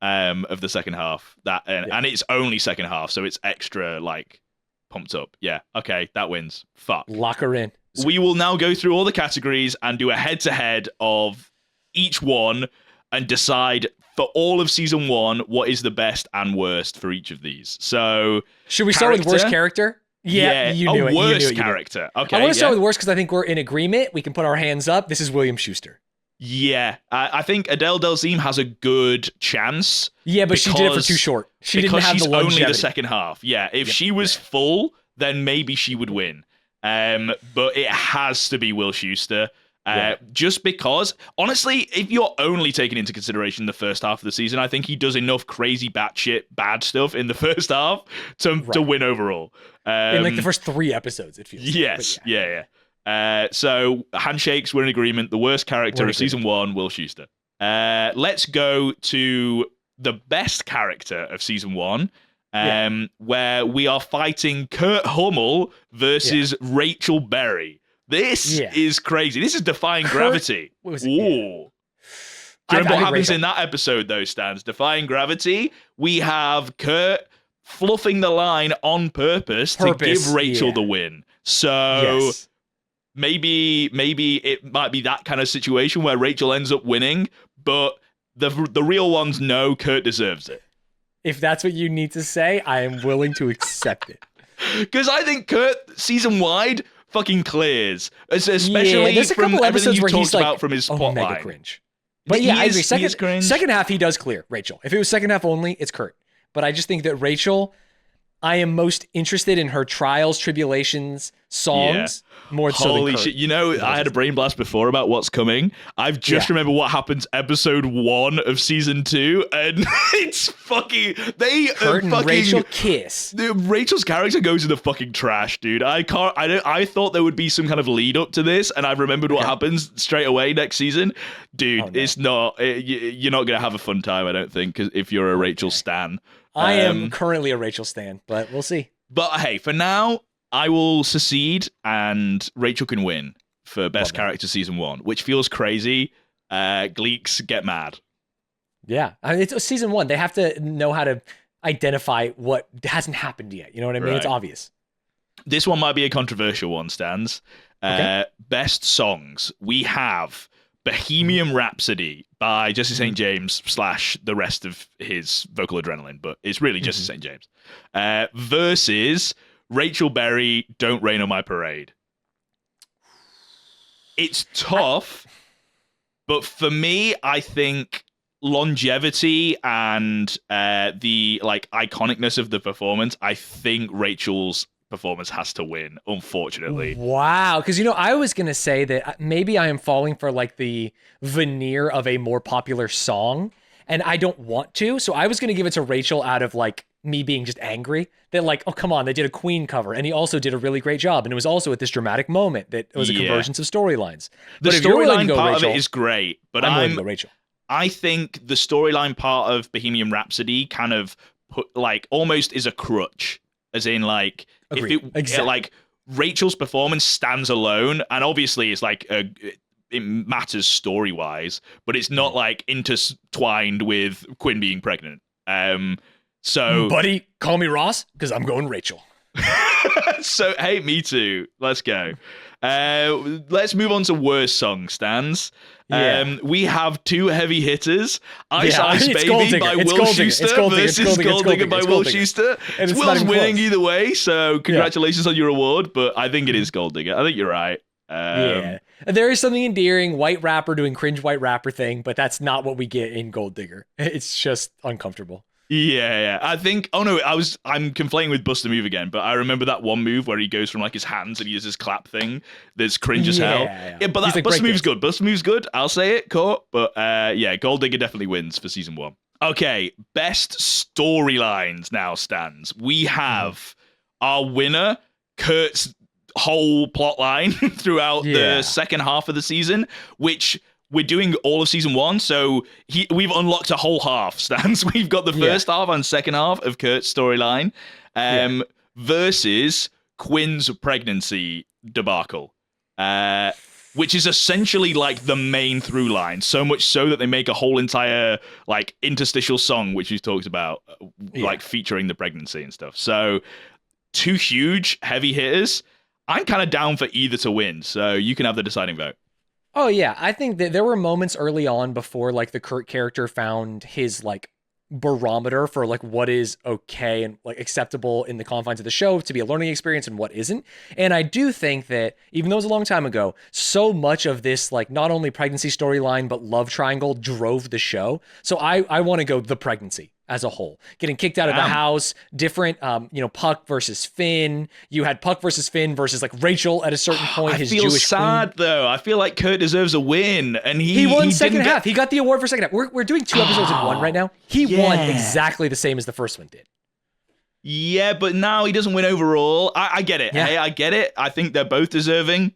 Of the second half and it's only second half, so it's extra like pumped up. Yeah, okay, that wins. Fuck. Lock her in. We will now go through all the categories and do a head-to-head of each one and decide for all of season 1, what is the best and worst for each of these? So, should we start with worst character? Yeah, you knew it. Worst character. Okay, I want to start with worst because I think we're in agreement. We can put our hands up. This is William Schuster. Yeah, I think Adele Dazeem has a good chance. Yeah, but she did it for too short. She didn't have the longevity. Only the second half. Yeah, if she was full, then maybe she would win. But it has to be Will Schuster. Just because, honestly, if you're only taking into consideration the first half of the season, I think he does enough crazy batshit bad stuff in the first half to win overall. In like the first 3 episodes, it feels. Yes, like, yeah. So handshakes, we're in agreement. The worst character of season 1, Will Schuster. Let's go to the best character of season 1. Where we are fighting Kurt Hummel versus Rachel Berry. This is crazy. This is defying gravity. What was it? Ooh. Do you remember what happens in that episode, though, Stanz? Defying gravity, we have Kurt fluffing the line on purpose to give Rachel the win. So maybe it might be that kind of situation where Rachel ends up winning, but the real ones know Kurt deserves it. If that's what you need to say, I am willing to accept it. Because I think Kurt, season-wide, fucking clears. Especially there's a from couple everything episodes you where talked he's like, about from his plot mega line. Cringe. But yeah, I agree. Second Second half, he does clear Rachel. If it was second half only, it's Kurt. But I just think that Rachel, I am most interested in her trials, tribulations, songs, more so than Kurt. Shit. You know, I had a brain blast before about what's coming. I've just remembered what happens episode 1 of season 2, and it's fucking... Kurt and Rachel kiss. Rachel's character goes in the fucking trash, dude. I thought there would be some kind of lead up to this, and I've remembered what happens straight away next season. Dude, it's not... You're not going to have a fun time, I don't think, if you're a Rachel stan. I am currently a Rachel stan, but we'll see. But hey, for now, I will secede and Rachel can win for best character season 1, which feels crazy. Gleeks get mad. Yeah, I mean, it's season 1. They have to know how to identify what hasn't happened yet. You know what I mean? Right. It's obvious. This one might be a controversial one, Stanz. Best songs. We have Bohemian Rhapsody by Jesse St. James / the rest of his vocal adrenaline, but it's really Jesse St. James. Versus Rachel Berry, Don't Rain on My Parade. It's tough, but for me, I think longevity and the iconicness of the performance, I think Rachel's performance has to win, unfortunately. Wow, because I was gonna say that maybe I am falling for like the veneer of a more popular song, and I don't want to, so I was gonna give it to Rachel out of like me being just angry that like, oh come on, they did a Queen cover, and he also did a really great job, and it was also at this dramatic moment that it was a convergence of storylines. The storyline part of it is great, but I'm willing to go Rachel. I think the storyline part of Bohemian Rhapsody kind of almost is a crutch. As in, like, like Rachel's performance stands alone, and obviously it's like it matters story wise, but it's not like intertwined with Quinn being pregnant. So, buddy, call me Ross because I'm going Rachel. So, hey, me too. Let's go. Let's move on to worst song, Stanz. We have 2 heavy hitters. Ice Ice Baby by Will Schuster versus Gold Digger by Will Schuster. Will's winning either way, so congratulations on your award, but I think it is Gold Digger. I think you're right. There is something endearing, white rapper doing cringe white rapper thing, but that's not what we get in Gold Digger. It's just uncomfortable. Yeah. I think. Oh no, I'm conflating with Bust a Move again, but I remember that one move where he goes from like his hands and he does his clap thing. That's cringe as hell. Yeah, but that Bust a Move's good. Bust a Move's good. I'll say it, Court. But Gold Digger definitely wins for season 1. Okay, best storylines now stands. We have our winner, Kurt's whole plot line throughout the second half of the season, which we're doing all of season 1, so we've unlocked a whole half, Stans. We've got the first half and second half of Kurt's storyline versus Quinn's pregnancy debacle, which is essentially like the main through line, so much so that they make a whole entire like interstitial song, which we've talked about, like featuring the pregnancy and stuff. So 2 huge heavy hitters. I'm kind of down for either to win, so you can have the deciding vote. Oh yeah, I think that there were moments early on before like the Kurt character found his like barometer for like what is okay and like acceptable in the confines of the show to be a learning experience and what isn't. And I do think that even though it was a long time ago, so much of this like not only pregnancy storyline but love triangle drove the show. So I want to go the pregnancy as a whole, getting kicked out of the house, different, Puck versus Finn. You had Puck versus Finn versus like Rachel at a certain point. I feel Jewish sad queen. though. I feel like Kurt deserves a win, and He won second didn't half. He got the award for second half. We're doing 2 episodes in one right now. He won exactly the same as the first one did. Yeah, but now he doesn't win overall. I get it. Yeah. Hey, I get it. I think they're both deserving.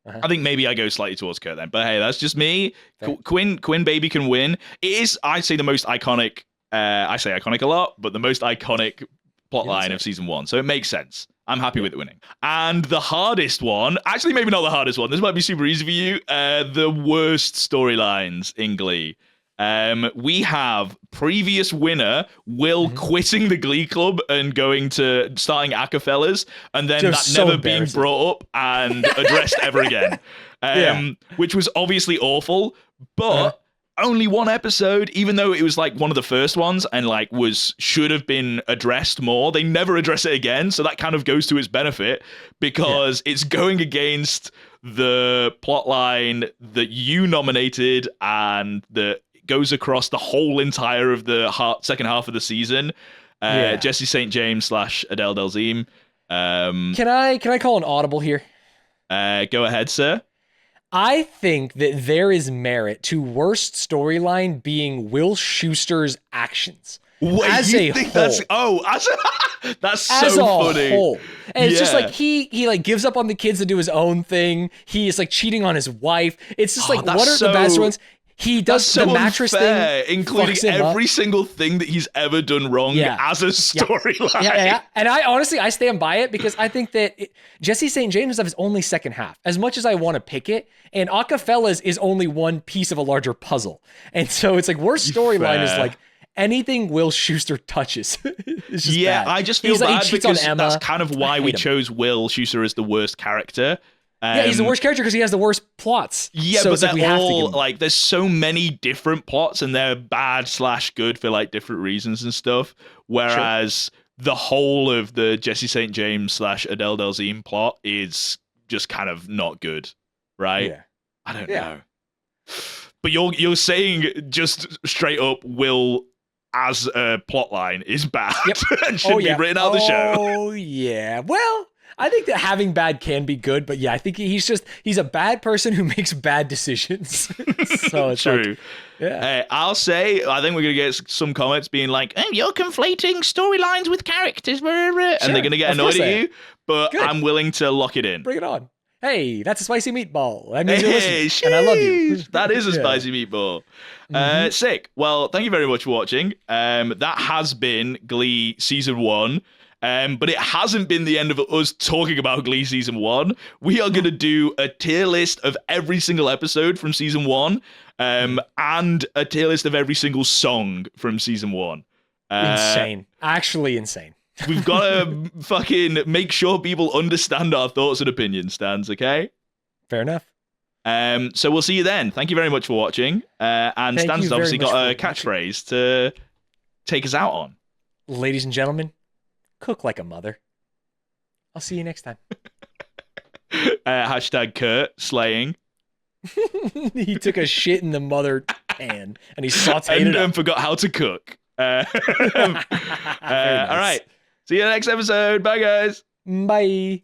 Uh-huh. I think maybe I go slightly towards Kurt then, but hey, that's just me. Fair. Quinn Baby can win. It is, I'd say, the most iconic. I say iconic a lot, but the most iconic plotline of season 1. So it makes sense. I'm happy with it winning. And the hardest one, actually, maybe not the hardest one. This might be super easy for you. The worst storylines in Glee. We have previous winner Will quitting the Glee Club and going to starting Acapellas, and then Just that so never being brought up and addressed ever again. Which was obviously awful, but only one episode, even though it was like one of the first ones and like should have been addressed more. They never address it again, so that kind of goes to its benefit because it's going against the plot line that you nominated and that goes across the whole entire of the second half of the season. Jesse St. James / Adele Dazeem. Can I call an audible here? Go ahead, sir. I think that there is merit to worst storyline being Will Schuster's actions. Wait, as you a think whole. That's so as a funny. Whole. And it's just like he like gives up on the kids to do his own thing. He is like cheating on his wife. It's just like, what are the best ones? He does the mattress thing, including every single thing that he's ever done wrong as a storyline. Yeah. And I stand by it because I think that Jesse St. James is only second half. As much as I want to pick it, and Acafellas is only one piece of a larger puzzle. And so it's like worst storyline is like anything Will Schuster touches. It's just bad. I just feel bad because that's kind of why we him. chose Will Schuster as the worst character. He's the worst character because he has the worst plots. Yeah, so but they're all to like, there's so many different plots and they're bad / good for like different reasons and stuff. Whereas the whole of the Jesse St. James / Adele Dazeem plot is just kind of not good, right? Yeah. I don't know. But you're saying just straight up Will as a plotline is bad and should be written out of the show. Oh yeah. Well, I think that having bad can be good, but yeah, I think he's a bad person who makes bad decisions. So it's true. Like, I'll say, I think we're going to get some comments being like, "Oh, you're conflating storylines with characters," and they're going to get annoyed at you, but good. I'm willing to lock it in. Bring it on. Hey, that's a spicy meatball. That means you're listening, and I love you. That is a spicy meatball. Sick. Well, thank you very much for watching. That has been Glee Season 1. But it hasn't been the end of us talking about Glee Season 1. We are going to do a tier list of every single episode from Season 1, and a tier list of every single song from Season 1. Insane. Actually insane. We've got to fucking make sure people understand our thoughts and opinions, Stanz, okay? Fair enough. So we'll see you then. Thank you very much for watching. And Stanz has obviously got a catchphrase to take us out on. Ladies and gentlemen, cook like a mother. I'll see you next time. Hashtag Kurt slaying. He took a shit in the mother pan and he sauteed it up. And forgot how to cook. Nice. All right. See you next episode. Bye, guys. Bye.